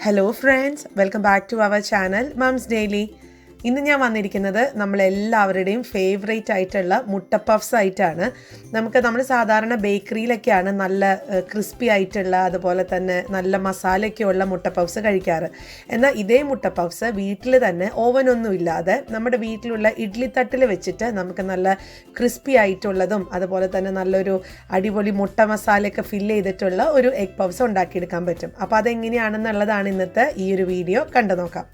Hello friends, welcome back to our channel Mom's Daily. ഇന്ന് ഞാൻ വന്നിരിക്കുന്നത് നമ്മളെല്ലാവരുടെയും ഫേവറേറ്റ് ആയിട്ടുള്ള മുട്ട പഫ്സ് ആയിട്ടാണ്. നമ്മൾ സാധാരണ ബേക്കറിയിലൊക്കെയാണ് നല്ല ക്രിസ്പി ആയിട്ടുള്ള അതുപോലെ തന്നെ നല്ല മസാലയൊക്കെയുള്ള മുട്ട പഫ്സ് കഴിക്കാറ്. എന്നാൽ ഇതേ മുട്ട പഫ്സ് വീട്ടിൽ തന്നെ ഓവനൊന്നും ഇല്ലാതെ നമ്മുടെ വീട്ടിലുള്ള ഇഡ്ഡലി തട്ടിൽ വെച്ചിട്ട് നമുക്ക് നല്ല ക്രിസ്പി ആയിട്ടുള്ളതും അതുപോലെ തന്നെ നല്ലൊരു അടിപൊളി മുട്ട മസാലയൊക്കെ ഫില്ല് ചെയ്തിട്ടുള്ള ഒരു എഗ് പഫ്സ് ഉണ്ടാക്കിയെടുക്കാൻ പറ്റും. അപ്പോൾ അതെങ്ങനെയാണെന്നുള്ളതാണ് ഇന്നത്തെ ഈ ഒരു വീഡിയോ കണ്ടു നോക്കാം.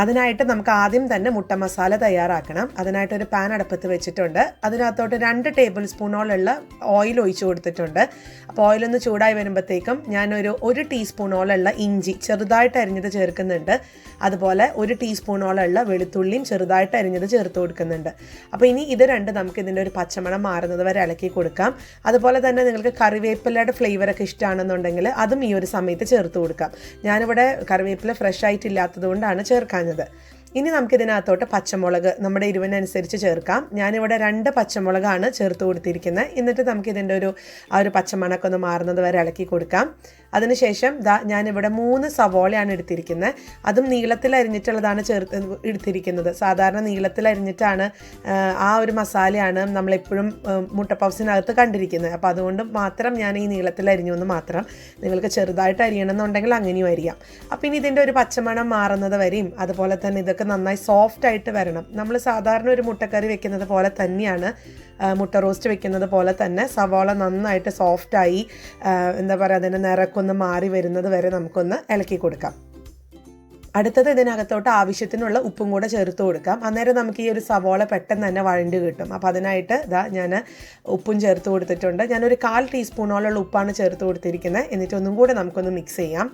അതിനായിട്ട് നമുക്ക് ആദ്യം തന്നെ മുട്ട മസാല തയ്യാറാക്കണം. അതിനായിട്ടൊരു പാൻ അടുപ്പത്ത് വെച്ചിട്ടുണ്ട്. അതിനകത്തോട്ട് 2 ടേബിൾ സ്പൂണോളുള്ള ഓയിൽ ഒഴിച്ചു കൊടുത്തിട്ടുണ്ട്. അപ്പോൾ ഓയിലൊന്ന് ചൂടായി വരുമ്പോഴത്തേക്കും ഞാനൊരു 1 ടീസ്പൂണോളുള്ള ഇഞ്ചി ചെറുതായിട്ട് അരിഞ്ഞത് ചേർക്കുന്നുണ്ട്. അതുപോലെ 1 ടീസ്പൂണോളുള്ള വെളുത്തുള്ളിയും ചെറുതായിട്ട് അരിഞ്ഞത് ചേർത്ത് കൊടുക്കുന്നുണ്ട്. അപ്പോൾ ഇനി ഇത് രണ്ട് നമുക്ക് ഇതിൻ്റെ ഒരു പച്ചമണം മാറുന്നത് വരെ ഇളക്കി കൊടുക്കാം. അതുപോലെ തന്നെ നിങ്ങൾക്ക് കറിവേപ്പിലയുടെ ഫ്ലേവറൊക്കെ ഇഷ്ടമാണെന്നുണ്ടെങ്കിൽ അതും ഈ ഒരു സമയത്ത് ചേർത്ത് കൊടുക്കാം. ഞാനിവിടെ കറിവേപ്പില ഫ്രഷ് ആയിട്ടില്ലാത്തത് കൊണ്ടാണ് ചേർക്കാൻ. ഇനി നമുക്കിതിനകത്തോട്ട് പച്ചമുളക് നമ്മുടെ എരിവിനനുസരിച്ച് ചേർക്കാം. ഞാനിവിടെ 2 പച്ചമുളകാണ് ചേർത്ത് കൊടുത്തിരിക്കുന്നത്. എന്നിട്ട് നമുക്കിതിൻ്റെ ഒരു പച്ചമണക്ക ഒന്ന് മാറുന്നത് വരെ ഇളക്കി കൊടുക്കാം. അതിനുശേഷം ഞാനിവിടെ 3 സവോളയാണ് എടുത്തിരിക്കുന്നത്. അതും നീളത്തിൽ അരിഞ്ഞിട്ടുള്ളതാണ് എടുത്തിരിക്കുന്നത്. സാധാരണ നീളത്തിൽ അരിഞ്ഞിട്ടാണ് ആ ഒരു മസാലയാണ് നമ്മളെപ്പോഴും മുട്ട പഫ്സിനകത്ത് കണ്ടിരിക്കുന്നത്. അപ്പോൾ അതുകൊണ്ട് മാത്രം ഞാൻ ഈ നീളത്തിൽ അരിഞ്ഞു മാത്രം. നിങ്ങൾക്ക് ചെറുതായിട്ട് അരിയണമെന്നുണ്ടെങ്കിൽ അങ്ങനെയും അരിയാം. അപ്പോൾ ഇനി ഇതിൻ്റെ ഒരു പച്ചമണം മാറുന്നത് വരെയും അതുപോലെ തന്നെ ഇതൊക്കെ നന്നായി സോഫ്റ്റ് ആയിട്ട് വരണം. നമ്മൾ സാധാരണ ഒരു മുട്ടക്കറി വെക്കുന്നത് പോലെ തന്നെയാണ് മുട്ട റോസ്റ്റ് വെക്കുന്നത് പോലെ തന്നെ സവാള നന്നായിട്ട് സോഫ്റ്റായി എന്താ പറയുക അതിൻ്റെ നിറക്കൊന്ന് മാറി വരുന്നത് വരെ നമുക്കൊന്ന് ഇളക്കി കൊടുക്കാം. അടുത്തത് ഇതിനകത്തോട്ട് ആവശ്യത്തിനുള്ള ഉപ്പും കൂടെ ചേർത്ത് കൊടുക്കാം. അന്നേരം നമുക്ക് ഈ ഒരു സവാള പെട്ടെന്ന് തന്നെ വഴണ്ട് കിട്ടും. അപ്പോൾ അതിനായിട്ട് ഞാൻ ഉപ്പും ചേർത്ത് കൊടുത്തിട്ടുണ്ട്. ഞാനൊരു 1/4 ടീസ്പൂണോളം ഉപ്പാണ് ചേർത്ത് കൊടുത്തിരിക്കുന്നത്. എന്നിട്ട് ഒന്നും കൂടെ നമുക്കൊന്ന് മിക്സ് ചെയ്യാം.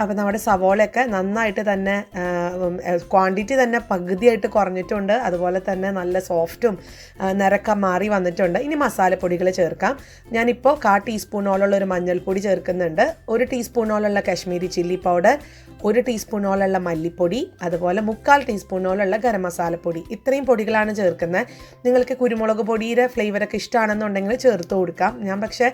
അപ്പോൾ നമ്മുടെ സവോളയൊക്കെ നന്നായിട്ട് തന്നെ ക്വാണ്ടിറ്റി തന്നെ പകുതിയായിട്ട് കുറഞ്ഞിട്ടുണ്ട്. അതുപോലെ തന്നെ നല്ല സോഫ്റ്റും നിറക്ക മാറി വന്നിട്ടുണ്ട്. ഇനി മസാലപ്പൊടികൾ ചേർക്കാം. ഞാനിപ്പോൾ 1/4 ടീസ്പൂണോളം ഒരു മഞ്ഞൾപ്പൊടി ചേർക്കുന്നുണ്ട്. 1 ടീസ്പൂണോളം കാശ്മീരി ചില്ലി പൗഡർ, 1 ടീസ്പൂണോളം മല്ലിപ്പൊടി, അതുപോലെ 3/4 ടീസ്പൂണോളം ഗരം മസാലപ്പൊടി. ഇത്രയും പൊടികളാണ് ചേർക്കുന്നത്. നിങ്ങൾക്ക് കുരുമുളക് പൊടിയുടെ ഫ്ലേവറൊക്കെ ഇഷ്ടമാണെന്നുണ്ടെങ്കിൽ ചേർത്ത് കൊടുക്കാം. ഞാൻ പക്ഷേ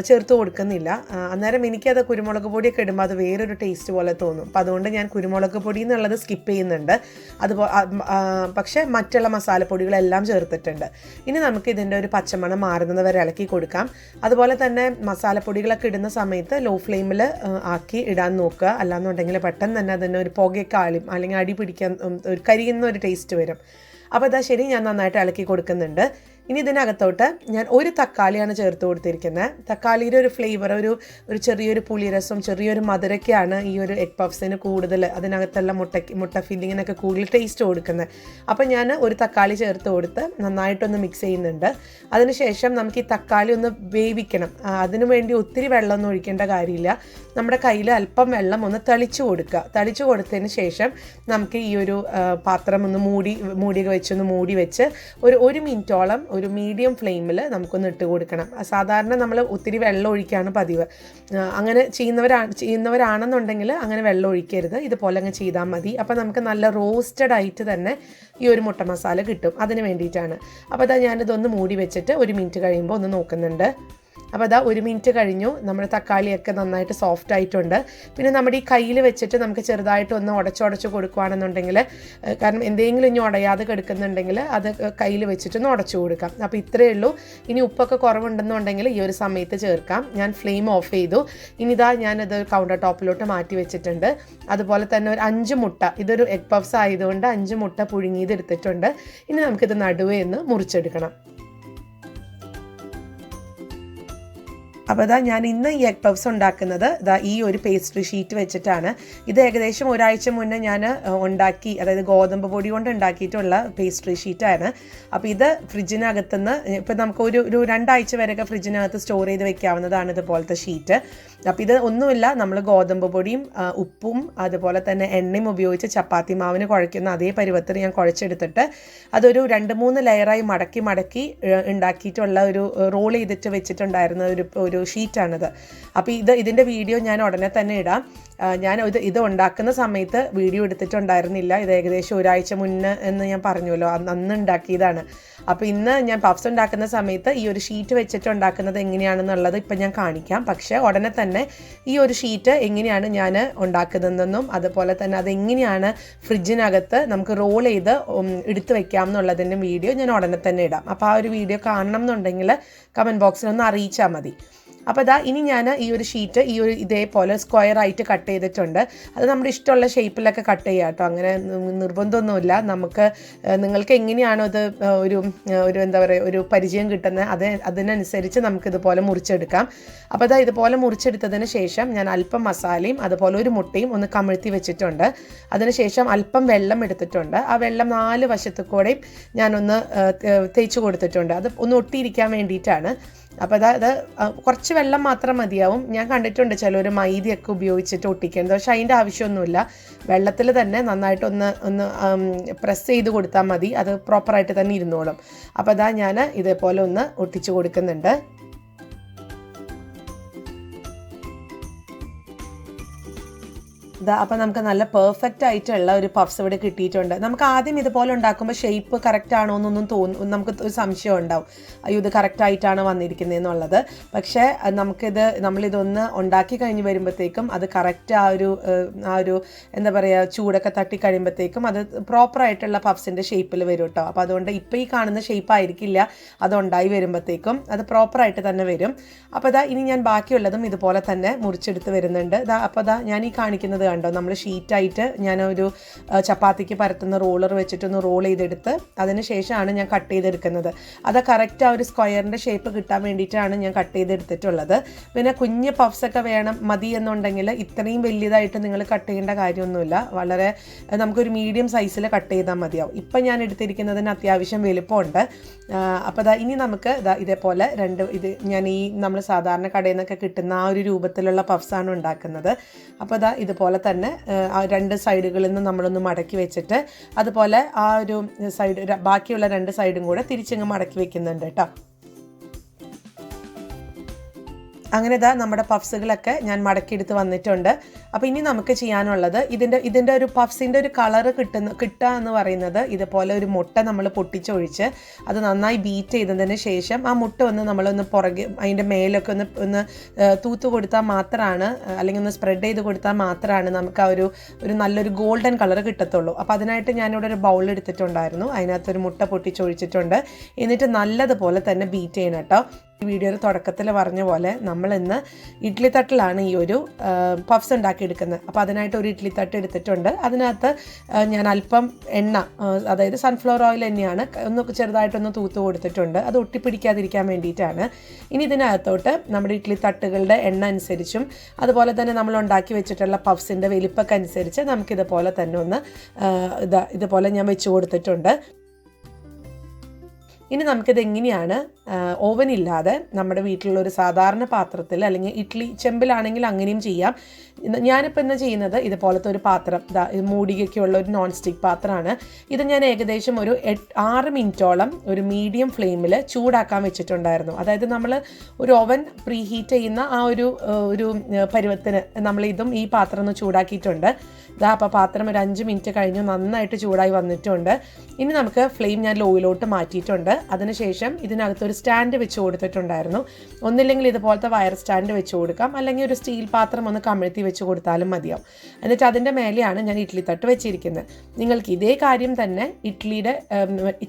ചേർത്ത് കൊടുക്കുന്നില്ല. അന്നേരം എനിക്കത് കുരുമുളക് പൊടിയൊക്കെ ഇടുമ്പോൾ അത് വേറൊരു ടേസ്റ്റ് പോലെ തോന്നും. അപ്പോൾ അതുകൊണ്ട് ഞാൻ കുരുമുളക് പൊടി എന്നുള്ളത് സ്കിപ്പ് ചെയ്യുന്നുണ്ട്. പക്ഷേ മറ്റുള്ള മസാലപ്പൊടികളെല്ലാം ചേർത്തിട്ടുണ്ട്. ഇനി നമുക്ക് ഇതിൻ്റെ ഒരു പച്ചമണം മാറുന്നത് വരെ ഇളക്കി കൊടുക്കാം. അതുപോലെ തന്നെ മസാലപ്പൊടികളൊക്കെ ഇടുന്ന സമയത്ത് ലോ ഫ്ലെയിമിൽ ആക്കി ഇടാൻ നോക്കുക. അല്ലാന്നുണ്ടെങ്കിൽ പെട്ടെന്ന് തന്നെ അതിന് ഒരു പുകയൊക്കെ ആളും അല്ലെങ്കിൽ അടി പിടിക്കാൻ ഒരു കരിയുന്ന ഒരു ടേസ്റ്റ് വരും. അപ്പോൾ അതാ ശരി, ഞാൻ നന്നായിട്ട് ഇളക്കി കൊടുക്കുന്നുണ്ട്. ഇനി ഇതിനകത്തോട്ട് ഞാൻ 1 തക്കാളിയാണ് ചേർത്ത് കൊടുത്തിരിക്കുന്നത്. തക്കാളിയുടെ ഒരു ഫ്ലേവർ ഒരു ചെറിയൊരു പുളിരസം ചെറിയൊരു മധുരയ്ക്കാണ് ഈ ഒരു എഗ് പഫ്സിന് കൂടുതൽ അതിനകത്തുള്ള മുട്ട ഫില്ലിങ്ങിനൊക്കെ കൂടുതൽ ടേസ്റ്റ് കൊടുക്കുന്നത്. അപ്പോൾ ഞാൻ 1 തക്കാളി ചേർത്ത് കൊടുത്ത് നന്നായിട്ടൊന്ന് മിക്സ് ചെയ്യുന്നുണ്ട്. അതിനുശേഷം നമുക്ക് ഈ തക്കാളി ഒന്ന് വേവിക്കണം. അതിനു വേണ്ടി ഒത്തിരി വെള്ളമൊന്നും ഒഴിക്കേണ്ട കാര്യമില്ല. നമ്മുടെ കയ്യിൽ അല്പം വെള്ളം ഒന്ന് തളിച്ചു കൊടുക്കുക. തളിച്ചു കൊടുത്തതിന് ശേഷം നമുക്ക് ഈ ഒരു പാത്രം ഒന്ന് മൂടി വെച്ച് ഒരു 1 മിനിറ്റോളം ഒരു മീഡിയം ഫ്ലെയിമിൽ നമുക്കൊന്ന് ഇട്ട് കൊടുക്കണം. സാധാരണ നമ്മൾ ഒത്തിരി വെള്ളം ഒഴിക്കുകയാണ് പതിവ്. അങ്ങനെ ചെയ്യുന്നവരാണെന്നുണ്ടെങ്കിൽ അങ്ങനെ വെള്ളം ഒഴിക്കരുത്. ഇതുപോലെ അങ്ങ് ചെയ്താൽ മതി. അപ്പോൾ നമുക്ക് നല്ല റോസ്റ്റഡ് ആയിട്ട് തന്നെ ഈ ഒരു മുട്ട മസാല കിട്ടും. അതിന് വേണ്ടിയിട്ടാണ്. അപ്പോൾ ഞാനിതൊന്ന് മൂടി വെച്ചിട്ട് 1 മിനിറ്റ് കഴിയുമ്പോൾ ഒന്ന് നോക്കുന്നുണ്ട്. അപ്പോൾ 1 മിനിറ്റ് കഴിഞ്ഞു. നമ്മുടെ തക്കാളിയൊക്കെ നന്നായിട്ട് സോഫ്റ്റ് ആയിട്ടുണ്ട്. പിന്നെ നമ്മുടെ ഈ കയ്യിൽ വെച്ചിട്ട് നമുക്ക് ചെറുതായിട്ട് ഒന്ന് ഉടച്ച് കൊടുക്കുകയാണെന്നുണ്ടെങ്കിൽ, കാരണം എന്തെങ്കിലും ഇനി ഉടയാതെ കിടക്കുന്നുണ്ടെങ്കിൽ അത് കയ്യിൽ വെച്ചിട്ടൊന്ന് ഉടച്ചു കൊടുക്കാം. അപ്പോൾ ഇത്രയേ ഉള്ളൂ. ഇനി ഉപ്പൊക്കെ കുറവുണ്ടെന്നുണ്ടെങ്കിൽ ഈ ഒരു സമയത്ത് ചേർക്കാം. ഞാൻ ഫ്ലെയിം ഓഫ് ചെയ്തു. ഇനി ഞാനത് കൗണ്ടർ ടോപ്പിലോട്ട് മാറ്റി വെച്ചിട്ടുണ്ട്. അതുപോലെ തന്നെ ഒരു 5 മുട്ട, ഇതൊരു എഗ് പഫ്സ് ആയതുകൊണ്ട് 5 മുട്ട പുഴുങ്ങിയത് എടുത്തിട്ടുണ്ട്. ഇനി നമുക്കിത് നടുവേ ഒന്ന് മുറിച്ചെടുക്കണം. അപ്പോൾ ഞാൻ ഇന്ന് ഈ എഗ് പഫ്സ് ഉണ്ടാക്കുന്നത് ഈ ഒരു പേസ്ട്രി ഷീറ്റ് വെച്ചിട്ടാണ്. ഇത് ഏകദേശം ഒരാഴ്ച മുന്നേ ഞാൻ ഉണ്ടാക്കി, അതായത് ഗോതമ്പ് പൊടി കൊണ്ട് ഉണ്ടാക്കിയിട്ടുള്ള പേസ്ട്രി ഷീറ്റാണ്. അപ്പോൾ ഇത് ഫ്രിഡ്ജിനകത്തുനിന്ന് ഇപ്പോൾ നമുക്ക് ഒരു 2 ആഴ്ച വരെയൊക്കെ ഫ്രിഡ്ജിനകത്ത് സ്റ്റോർ ചെയ്ത് വെക്കാവുന്നതാണ് ഇതുപോലത്തെ ഷീറ്റ്. അപ്പോൾ ഇത് ഒന്നുമില്ല, നമ്മൾ ഗോതമ്പ് പൊടിയും ഉപ്പും അതുപോലെ തന്നെ എണ്ണയും ഉപയോഗിച്ച് ചപ്പാത്തി മാവിന് കുഴയ്ക്കുന്ന അതേ പരുവത്തിൽ ഞാൻ കുഴച്ചെടുത്തിട്ട് അതൊരു 2-3 ലെയറായി മടക്കി ഉണ്ടാക്കിയിട്ടുള്ള ഒരു റോൾ ചെയ്തിട്ട് വെച്ചിട്ടുണ്ടായിരുന്ന ഒരു ഷീറ്റാണിത്. അപ്പോൾ ഇതിൻ്റെ വീഡിയോ ഞാൻ ഉടനെ തന്നെ ഇടാം. ഞാൻ ഇത് ഉണ്ടാക്കുന്ന സമയത്ത് വീഡിയോ എടുത്തിട്ടുണ്ടായിരുന്നില്ല. ഇത് ഏകദേശം ഒരാഴ്ച മുന്നേ എന്ന് ഞാൻ പറഞ്ഞല്ലോ, അന്ന് ഉണ്ടാക്കിയതാണ്. അപ്പോൾ ഇന്ന് ഞാൻ പഫ്സ് ഉണ്ടാക്കുന്ന സമയത്ത് ഈ ഒരു ഷീറ്റ് വെച്ചിട്ട് ഉണ്ടാക്കുന്നത് എങ്ങനെയാണെന്നുള്ളത് ഇപ്പം ഞാൻ കാണിക്കാം. പക്ഷേ ഉടനെ തന്നെ ഈ ഒരു ഷീറ്റ് എങ്ങനെയാണ് ഞാൻ ഉണ്ടാക്കുന്നതെന്നും അതുപോലെ തന്നെ അതെങ്ങനെയാണ് ഫ്രിഡ്ജിനകത്ത് നമുക്ക് റോൾ ചെയ്ത് എടുത്ത് വെക്കാം എന്നുള്ളതിൻ്റെ വീഡിയോ ഞാൻ ഉടനെ തന്നെ ഇടാം. അപ്പോൾ ആ ഒരു വീഡിയോ കാണണം എന്നുണ്ടെങ്കിൽ കമൻറ്റ് ബോക്സിലൊന്ന് അറിയിച്ചാൽ മതി. അപ്പോൾ ഇനി ഞാൻ ഈ ഒരു ഷീറ്റ് ഇതേപോലെ സ്ക്വയർ ആയിട്ട് കട്ട് ചെയ്തിട്ടുണ്ട്. അത് നമ്മുടെ ഇഷ്ടമുള്ള ഷേപ്പിലൊക്കെ കട്ട് ചെയ്യാം കേട്ടോ, അങ്ങനെ നിർബന്ധമൊന്നുമില്ല. നിങ്ങൾക്ക് എങ്ങനെയാണോ അത് ഒരു എന്താ പറയുക ഒരു പരിചയം കിട്ടുന്നത് അതിനനുസരിച്ച് നമുക്കിതുപോലെ മുറിച്ചെടുക്കാം. അപ്പോൾ ഇതുപോലെ മുറിച്ചെടുത്തതിന് ശേഷം ഞാൻ അല്പം മസാലയും അതുപോലെ ഒരു മുട്ടയും ഒന്ന് കമിഴ്ത്തി വെച്ചിട്ടുണ്ട്. അതിനുശേഷം അല്പം വെള്ളം എടുത്തിട്ടുണ്ട്. ആ വെള്ളം 4 വശത്തു കൂടെയും ഞാനൊന്ന് തേച്ച് കൊടുത്തിട്ടുണ്ട്. അത് ഒന്ന് ഒട്ടിയിരിക്കാൻ വേണ്ടിയിട്ടാണ്. അപ്പോൾ കുറച്ച് വെള്ളം മാത്രം മതിയാവും. ഞാൻ കണ്ടിട്ടുണ്ട് ചിലർ മൈദയൊക്കെ ഉപയോഗിച്ചിട്ട് ഒട്ടിക്കുന്നത്, പക്ഷെ അതിൻ്റെ ആവശ്യമൊന്നുമില്ല. വെള്ളത്തിൽ തന്നെ നന്നായിട്ട് ഒന്ന് പ്രസ് ചെയ്ത് കൊടുത്താൽ മതി, അത് പ്രോപ്പറായിട്ട് തന്നെ ഇരുന്നോളും. അപ്പോൾ ഞാൻ ഇതേപോലെ ഒന്ന് ഒട്ടിച്ചു കൊടുക്കുന്നുണ്ട്. അപ്പോൾ നമുക്ക് നല്ല പെർഫെക്റ്റ് ആയിട്ടുള്ള ഒരു പഫ്സ് ഇവിടെ കിട്ടിയിട്ടുണ്ട്. നമുക്ക് ആദ്യം ഇതുപോലെ ഉണ്ടാക്കുമ്പോൾ ഷേപ്പ് കറക്റ്റ് ആണോ എന്നൊന്നും നമുക്ക് ഒരു സംശയം ഉണ്ടാവും, അയ്യോ ഇത് കറക്റ്റായിട്ടാണ് വന്നിരിക്കുന്നത് എന്നുള്ളത്. പക്ഷേ നമ്മളിതൊന്ന് ഉണ്ടാക്കി കഴിഞ്ഞ് വരുമ്പോഴത്തേക്കും അത് കറക്റ്റ് ആ ഒരു എന്താ പറയുക ചൂടൊക്കെ തട്ടി കഴിയുമ്പോഴത്തേക്കും അത് പ്രോപ്പറായിട്ടുള്ള പഫ്സിൻ്റെ ഷേപ്പിൽ വരും കേട്ടോ. അപ്പോൾ അതുകൊണ്ട് ഇപ്പോൾ ഈ കാണുന്ന ഷേപ്പ് ആയിരിക്കില്ല, അതുണ്ടായി വരുമ്പോഴത്തേക്കും അത് പ്രോപ്പറായിട്ട് തന്നെ വരും. അപ്പോൾ ഇനി ഞാൻ ബാക്കിയുള്ളതും ഇതുപോലെ തന്നെ മുറിച്ചെടുത്ത് വരുന്നുണ്ട്. അപ്പോൾ ഞാൻ ഈ കാണിക്കുന്നത് കണ്ടോ, നമ്മൾ ഷീറ്റായിട്ട് ഞാനൊരു ചപ്പാത്തിക്ക് പരത്തുന്ന റോളർ വെച്ചിട്ടൊന്ന് റോൾ ചെയ്തെടുത്ത് അതിന് ശേഷമാണ് ഞാൻ കട്ട് ചെയ്തെടുക്കുന്നത്. അത് കറക്റ്റ് ആ ഒരു സ്ക്വയറിൻ്റെ ഷേപ്പ് കിട്ടാൻ വേണ്ടിയിട്ടാണ് ഞാൻ കട്ട് ചെയ്തെടുത്തിട്ടുള്ളത്. പിന്നെ കുഞ്ഞ് പഫ്സൊക്കെ മതി എന്നുണ്ടെങ്കിൽ ഇത്രയും വലിയതായിട്ട് നിങ്ങൾ കട്ട് ചെയ്യേണ്ട കാര്യമൊന്നുമില്ല, വളരെ നമുക്കൊരു മീഡിയം സൈസിൽ കട്ട് ചെയ്താൽ മതിയാവും. ഇപ്പം ഞാൻ എടുത്തിരിക്കുന്നതിന് അത്യാവശ്യം വലുപ്പമുണ്ട്. അപ്പോൾ ഇനി നമുക്ക് ഇതേപോലെ ഞാൻ നമ്മൾ സാധാരണ കടയിൽ നിന്നൊക്കെ കിട്ടുന്ന ആ ഒരു രൂപത്തിലുള്ള പഫ്സാണ് ഉണ്ടാക്കുന്നത്. അപ്പോൾ ഇതുപോലെ തന്നെ 2 സൈഡുകളിൽ നിന്ന് നമ്മളൊന്ന് മടക്കി വെച്ചിട്ട് അതുപോലെ ആ ഒരു ബാക്കിയുള്ള 2 സൈഡും കൂടെ തിരിച്ചിങ്ങ് മടക്കി വെക്കുന്നുണ്ട് കേട്ടോ. അങ്ങനെ നമ്മുടെ പഫ്സുകളൊക്കെ ഞാൻ മടക്കിയെടുത്ത് വന്നിട്ടുണ്ട്. അപ്പോൾ ഇനി നമുക്ക് ചെയ്യാനുള്ളത് ഇതിൻ്റെ ഒരു പഫ്സിൻ്റെ ഒരു കളറ് കിട്ടുക എന്ന് പറയുന്നത് ഇതുപോലെ ഒരു മുട്ട നമ്മൾ പൊട്ടിച്ചൊഴിച്ച് അത് നന്നായി ബീറ്റ് ചെയ്തതിന് ശേഷം ആ മുട്ട നമ്മളൊന്ന് പുറകെ അതിൻ്റെ മേലൊക്കെ ഒന്ന് തൂത്ത് കൊടുത്താൽ മാത്രമാണ്, അല്ലെങ്കിൽ ഒന്ന് സ്പ്രെഡ് ചെയ്ത് കൊടുത്താൽ മാത്രമാണ് നമുക്ക് ആ ഒരു നല്ലൊരു ഗോൾഡൻ കളർ കിട്ടത്തുള്ളൂ. അപ്പോൾ അതിനായിട്ട് ഞാനിവിടെ ഒരു ബൗൾ എടുത്തിട്ടുണ്ടായിരുന്നു, അതിനകത്തൊരു മുട്ട പൊട്ടിച്ചൊഴിച്ചിട്ടുണ്ട്. എന്നിട്ട് നല്ലതുപോലെ തന്നെ ബീറ്റ് ചെയ്യണം കേട്ടോ. ഈ വീഡിയോയുടെ തുടക്കത്തിൽ പറഞ്ഞ പോലെ നമ്മളിന്ന് ഇഡ്ഡലി തട്ടിലാണ് ഈ ഒരു പഫ്സ് ഉണ്ടാക്കിയെടുക്കുന്നത്. അപ്പോൾ അതിനായിട്ട് ഒരു ഇഡ്ഡലി തട്ട് എടുത്തിട്ടുണ്ട്. അതിനകത്ത് ഞാൻ അല്പം എണ്ണ, അതായത് സൺഫ്ലവർ ഓയിൽ തന്നെയാണ്, ചെറുതായിട്ടൊന്ന് തൂത്ത് കൊടുത്തിട്ടുണ്ട്. അത് ഒട്ടിപ്പിടിക്കാതിരിക്കാൻ വേണ്ടിയിട്ടാണ്. ഇനി ഇതിനകത്തോട്ട് നമ്മുടെ ഇഡ്ഡലി തട്ടുകളുടെ എണ്ണ അനുസരിച്ചും അതുപോലെ തന്നെ നമ്മൾ ഉണ്ടാക്കി വെച്ചിട്ടുള്ള പഫ്സിൻ്റെ വലിപ്പമൊക്കെ അനുസരിച്ച് നമുക്കിതുപോലെ തന്നെ ഇതുപോലെ ഞാൻ വെച്ച് കൊടുത്തിട്ടുണ്ട്. ഇനി നമുക്കിത് എങ്ങനെയാണ് ഓവൻ ഇല്ലാതെ നമ്മുടെ വീട്ടിലുള്ള ഒരു സാധാരണ പാത്രത്തിൽ, അല്ലെങ്കിൽ ഇഡ്ഡലി ചെമ്പിലാണെങ്കിൽ അങ്ങനെയും ചെയ്യാം. ഞാനിപ്പോൾ ഇന്ന് ചെയ്യുന്നത് ഇതുപോലത്തെ ഒരു പാത്രം, മൂടികയ്ക്കുള്ള ഒരു നോൺ സ്റ്റിക്ക് പാത്രമാണ്. ഇത് ഞാൻ ഏകദേശം ഒരു 6 മിനിറ്റോളം ഒരു മീഡിയം ഫ്ലെയിമിൽ ചൂടാക്കാൻ വെച്ചിട്ടുണ്ടായിരുന്നു. അതായത് നമ്മൾ ഒരു ഓവൻ പ്രീ ഹീറ്റ് ചെയ്യുന്ന ആ ഒരു പരുവത്തിന് ഈ പാത്രം ഒന്ന് ചൂടാക്കിയിട്ടുണ്ട്. അപ്പോൾ പാത്രം ഒരു 5 മിനിറ്റ് കഴിഞ്ഞു നന്നായിട്ട് ചൂടായി വന്നിട്ടുണ്ട്. ഇനി നമുക്ക് ഫ്ലെയിം ഞാൻ ലോയിലോട്ട് മാറ്റിയിട്ടുണ്ട്. അതിനുശേഷം ഇതിനകത്തൊരു സ്റ്റാൻഡ് വെച്ച് കൊടുത്തിട്ടുണ്ടായിരുന്നു. ഒന്നില്ലെങ്കിൽ ഇതുപോലത്തെ വയർ സ്റ്റാൻഡ് വെച്ച് കൊടുക്കാം, അല്ലെങ്കിൽ ഒരു സ്റ്റീൽ പാത്രം ഒന്ന് കമിഴ്ത്തി വെച്ച് കൊടുത്താലും മതിയാവും. എന്നിട്ട് അതിൻ്റെ മേലെയാണ് ഞാൻ ഇഡ്ഡലി തട്ട് വെച്ചിരിക്കുന്നത്. നിങ്ങൾക്ക് ഇതേ കാര്യം തന്നെ ഇഡ്ഡലിയുടെ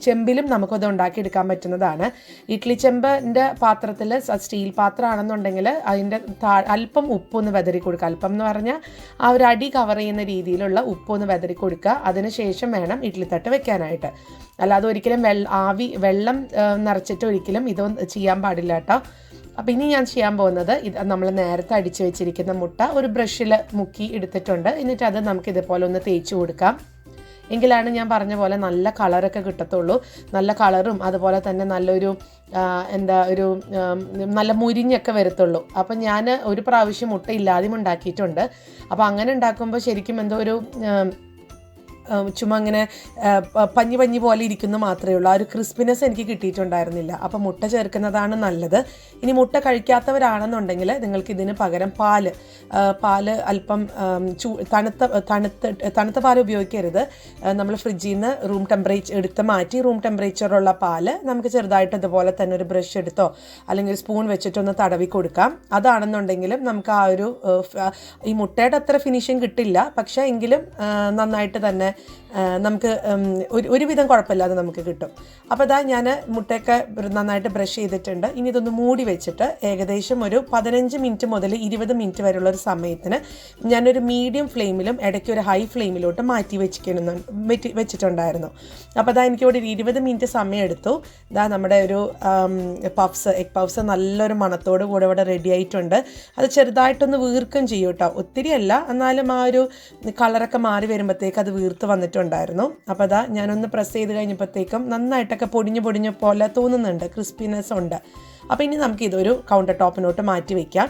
ചെമ്പിലും നമുക്കത് ഉണ്ടാക്കിയെടുക്കാൻ പറ്റുന്നതാണ്. ഇഡ്ഡലി ചെമ്പിൻ്റെ പാത്രത്തിൽ സ്റ്റീൽ പാത്രമാണെന്നുണ്ടെങ്കിൽ അതിൻ്റെ അല്പം ഉപ്പൊന്ന് വെതറി കൊടുക്കുക. അല്പം എന്ന് പറഞ്ഞാൽ ആ ഒരു അടി കവർ ചെയ്യുന്ന രീതിയിലുള്ള ഉപ്പൊന്ന് വെതറി കൊടുക്കുക. അതിനുശേഷം വേണം ഇഡ്ഡലി തട്ട് വെക്കാനായിട്ട്. അല്ലാതെ ഒരിക്കലും വെള്ളം നിറച്ചിട്ട് ഒരിക്കലും ഇതൊന്നും ചെയ്യാൻ പാടില്ല കേട്ടോ. അപ്പോൾ ഇനി ഞാൻ ചെയ്യാൻ പോകുന്നത് നമ്മൾ നേരത്തെ അടിച്ചു വെച്ചിരിക്കുന്ന മുട്ട ഒരു ബ്രഷിൽ മുക്കി എടുത്തിട്ടുണ്ട്. എന്നിട്ട് അത് നമുക്ക് ഇതുപോലെ ഒന്ന് തേച്ച് കൊടുക്കാം. എങ്കിലാണ് ഞാൻ പറഞ്ഞ പോലെ നല്ല കളറൊക്കെ കിട്ടത്തുള്ളൂ. നല്ല കളറും അതുപോലെ തന്നെ നല്ലൊരു നല്ല മുരിഞ്ഞൊക്കെ വരത്തുള്ളൂ. അപ്പം ഞാൻ ഒരു പ്രാവശ്യം മുട്ട ഇല്ലാതെയും ഉണ്ടാക്കിയിട്ടുണ്ട്. അപ്പോൾ അങ്ങനെ ഉണ്ടാക്കുമ്പോൾ ശരിക്കും ചുമ്മാ അങ്ങനെ പഞ്ഞി പഞ്ഞി പോലെ ഇരിക്കുന്ന മാത്രമേ ഉള്ളൂ. ആ ഒരു ക്രിസ്പിനെസ് എനിക്ക് കിട്ടിയിട്ടുണ്ടായിരുന്നില്ല. അപ്പോൾ മുട്ട ചേർക്കുന്നതാണ് നല്ലത്. ഇനി മുട്ട കഴിക്കാത്തവരാണെന്നുണ്ടെങ്കിൽ നിങ്ങൾക്ക് ഇതിന് പകരം പാല് അല്പം തണുത്ത പാൽ ഉപയോഗിക്കരുത്. നമ്മൾ ഫ്രിഡ്ജിൽ നിന്ന് എടുത്ത് മാറ്റി റൂം ടെമ്പറേച്ചറുള്ള പാല് നമുക്ക് ചെറുതായിട്ട് ഇതുപോലെ തന്നെ ഒരു ബ്രഷ് എടുത്തോ അല്ലെങ്കിൽ സ്പൂൺ വെച്ചിട്ടൊന്ന് തടവി കൊടുക്കാം. അതാണെന്നുണ്ടെങ്കിലും നമുക്ക് ആ ഒരു ഈ മുട്ടയുടെ അത്ര ഫിനിഷിങ് കിട്ടില്ല, പക്ഷേ എങ്കിലും നന്നായിട്ട് തന്നെ നമുക്ക് ഒരുവിധം കുഴപ്പമില്ലാതെ നമുക്ക് കിട്ടും. അപ്പോൾ ഇതാ ഞാൻ മുട്ടയൊക്കെ നന്നായിട്ട് ബ്രഷ് ചെയ്തിട്ടുണ്ട്. ഇനി ഇതൊന്ന് മൂടി വെച്ചിട്ട് ഏകദേശം ഒരു 15 മിനിറ്റ് മുതൽ 20 മിനിറ്റ് വരെയുള്ള ഒരു സമയത്തിന് ഞാനൊരു മീഡിയം ഫ്ലെയിമിലും ഇടയ്ക്ക് ഒരു ഹൈ ഫ്ലെയിമിലോട്ട് മാറ്റി വെച്ചിട്ടുണ്ടായിരുന്നു. അപ്പോൾ അതാ എനിക്കിവിടെ ഒരു 20 മിനിറ്റ് സമയം എടുത്തു. ഇതാ നമ്മുടെ ഒരു എഗ് പഫ്സ് നല്ലൊരു മണത്തോട് കൂടെ ഇവിടെ റെഡി ആയിട്ടുണ്ട്. അത് ചെറുതായിട്ടൊന്ന് വീർക്കും ചെയ്യും കേട്ടോ, ഒത്തിരി അല്ല, എന്നാലും ആ ഒരു കളറൊക്കെ മാറി വരുമ്പോഴത്തേക്ക് അത് വീർത്ത് വന്നിട്ടുണ്ടായിരുന്നു. അപ്പോൾ അതാ ഞാനൊന്ന് പ്രസ് ചെയ്ത് കഴിഞ്ഞപ്പോഴത്തേക്കും നന്നായിട്ടൊക്കെ പൊടിഞ്ഞ പോലെ തോന്നുന്നുണ്ട്, ക്രിസ്പിനെസ് ഉണ്ട്. അപ്പോൾ ഇനി നമുക്കിതൊരു കൗണ്ടർ ടോപ്പിനോട്ട് മാറ്റി വയ്ക്കാം.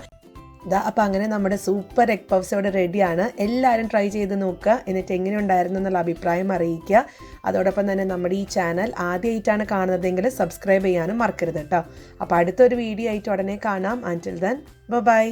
അപ്പോൾ അങ്ങനെ നമ്മുടെ സൂപ്പർ എഗ് പഫ്സ് ഇവിടെ റെഡിയാണ്. എല്ലാവരും ട്രൈ ചെയ്ത് നോക്കുക, എന്നിട്ട് എങ്ങനെ ഉണ്ടായിരുന്നു എന്നുള്ള അഭിപ്രായം അറിയിക്കുക. അതോടൊപ്പം തന്നെ നമ്മുടെ ഈ ചാനൽ ആദ്യമായിട്ടാണ് കാണുന്നതെങ്കിൽ സബ്സ്ക്രൈബ് ചെയ്യാനും മറക്കരുത് കേട്ടോ. അപ്പോൾ അടുത്തൊരു വീഡിയോ ആയിട്ട് ഉടനെ കാണാം. അൻറ്റിൽ ദെൻ ബൈ.